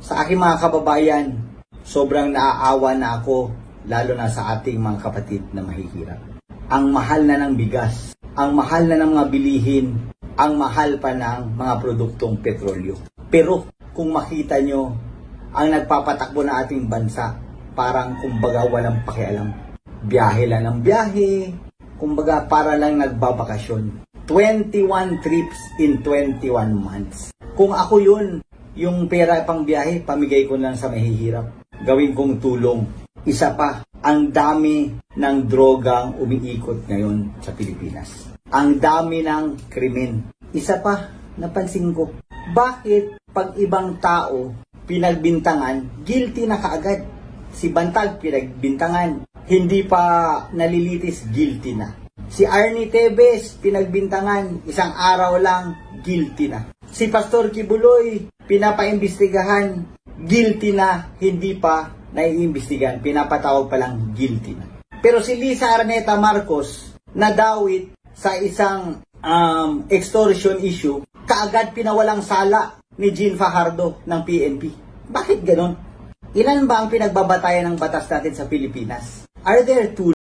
Sa aking mga kababayan, sobrang naaawa na ako, lalo na sa ating mga kapatid na mahihirap. Ang mahal na ng bigas, ang mahal na ng mga bilihin, ang mahal pa ng mga produktong petrolyo. Pero kung makita nyo, ang nagpapatakbo na ating bansa, parang kumbaga walang pakialam. Biyahe lang ng biyahe, kumbaga para lang nagbabakasyon. 21 trips in 21 months. Kung ako yun, yung pera pang biyahe, pamigay ko lang sa mahihirap. Gawin kong tulong. Isa pa, ang dami ng drogang umiikot ngayon sa Pilipinas. Ang dami ng krimen. Isa pa, napansin ko, bakit pag ibang tao pinagbintangan, guilty na kaagad? Si Bantag pinagbintangan, hindi pa nalilitis, guilty na. Si Arnie Tevez pinagbintangan, isang araw lang, guilty na. Si Pastor Kibuloy pinapaimbestigahan, guilty na, hindi pa naiimbestigahan, pinapatawag pa lang, guilty na. Pero si Lisa Araneta Marcos, nadawit sa isang extortion issue, kaagad pinawalang sala ni Jean Fajardo ng PNP. Bakit ganon? Ilan ba ang pinagbabatayan ng batas natin sa Pilipinas? Are there two